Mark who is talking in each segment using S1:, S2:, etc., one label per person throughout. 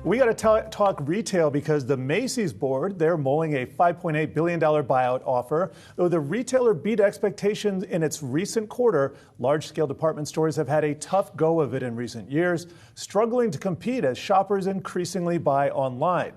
S1: We got to talk retail because the Macy's board, they're mulling a $5.8 billion buyout offer. Though the retailer beat expectations in its recent quarter, large-scale department stores have had a tough go of it in recent years, struggling to compete as shoppers increasingly buy online.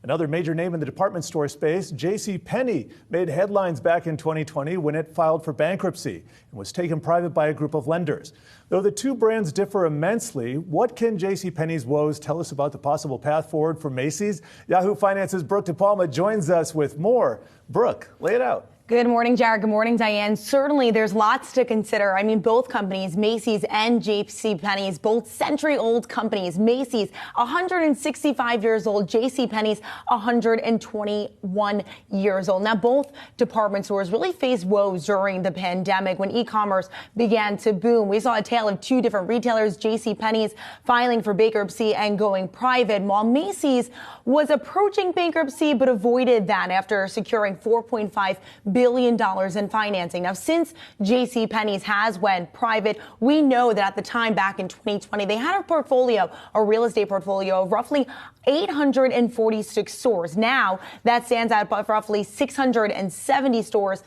S1: Another major name in the department store space, JCPenney, made headlines back in 2020 when it filed for bankruptcy and was taken private by a group of lenders. Though the two brands differ immensely, what can JCPenney's woes tell us about the possible path forward for Macy's? Yahoo Finance's Brooke DiPalma joins us with more. Brooke, lay it out.
S2: Good morning, Jared. Good morning, Diane. Certainly, there's lots to consider. I mean, both companies, Macy's and JCPenney's, both century-old companies. Macy's, 165 years old. JCPenney's, 121 years old. Now, both department stores really faced woes during the pandemic when e-commerce began to boom. We saw a tale of two different retailers, JCPenney's filing for bankruptcy and going private, while Macy's was approaching bankruptcy but avoided that after securing $4.5 billion in financing. Now, since JCPenney's has went private, we know that at the time back in 2020, they had a real estate portfolio of roughly 846 stores. Now that stands at roughly 670 stores.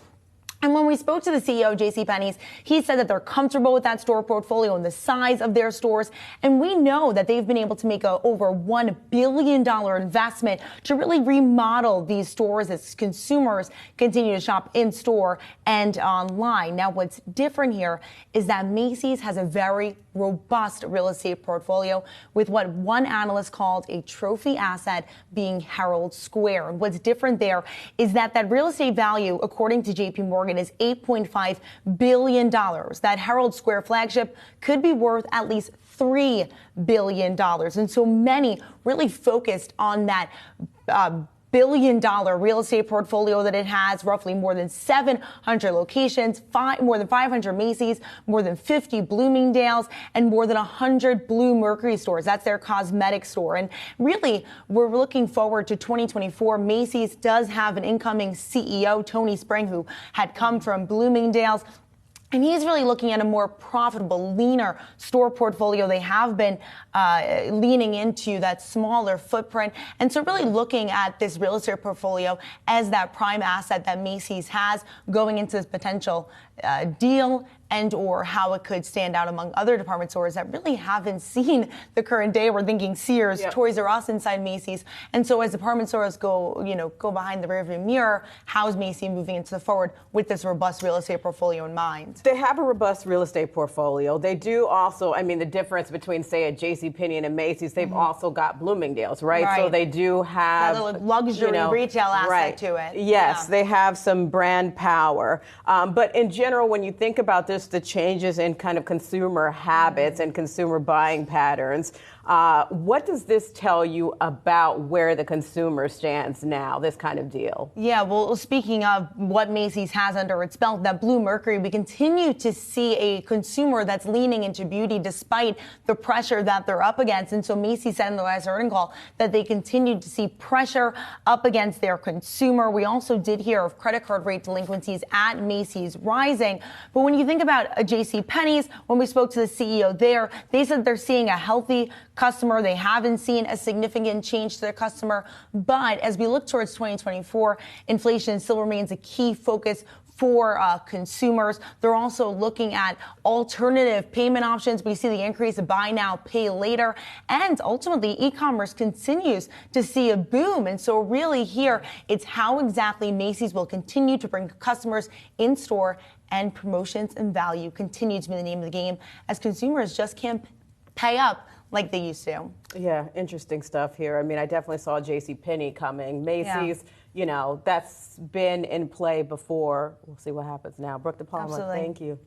S2: And when we spoke to the CEO of JCPenney's, he said that they're comfortable with that store portfolio and the size of their stores. And we know that they've been able to make over $1 billion investment to really remodel these stores as consumers continue to shop in store and online. Now, what's different here is that Macy's has a very robust real estate portfolio with what one analyst called a trophy asset being Herald Square. And what's different there is that real estate value, according to JP Morgan, is $8.5 billion. That Herald Square flagship could be worth at least $3 billion. And so many really focused on that billion-dollar real estate portfolio that it has, roughly more than 700 locations, more than 500 Macy's, more than 50 Bloomingdale's, and more than 100 Bluemercury stores. That's their cosmetic store. And really, we're looking forward to 2024. Macy's does have an incoming CEO, Tony Spring, who had come from Bloomingdale's. And he's really looking at a more profitable, leaner store portfolio. They have been leaning into that smaller footprint. And so really looking at this real estate portfolio as that prime asset that Macy's has going into this potential deal and or how it could stand out among other department stores that really haven't seen the current day. We're thinking Sears, Toys R Us inside Macy's. And so as department stores go behind the rearview mirror, how is Macy moving into the forward with this robust real estate portfolio in mind?
S3: They have a robust real estate portfolio. They do also, I mean, the difference between, say, a JCPenney and a Macy's, they've also got Bloomingdale's, right? So they do have
S2: that luxury retail aspect to it.
S3: Yes, they have some brand power. But in general, when you think about this, the changes in kind of consumer habits and consumer buying patterns, what does this tell you about where the consumer stands now, this kind of deal?
S2: Yeah, well, speaking of what Macy's has under its belt, that Bluemercury, we continue to see a consumer that's leaning into beauty despite the pressure that they're up against. And so Macy's said in the last earnings call that they continued to see pressure up against their consumer. We also did hear of credit card rate delinquencies at Macy's rising. But when you think about a JCPenney's, when we spoke to the CEO there, they said they're seeing a healthy customer. They haven't seen a significant change to their customer. But as we look towards 2024, inflation still remains a key focus for consumers. They're also looking at alternative payment options. We see the increase of buy now, pay later. And ultimately, e-commerce continues to see a boom. And so really here, it's how exactly Macy's will continue to bring customers in store, and promotions and value continue to be the name of the game as consumers just can't pay up like they used to.
S3: Yeah, interesting stuff here. I mean, I definitely saw JCPenney coming. Macy's, that's been in play before. We'll see what happens now. Brooke DiPalma, thank you.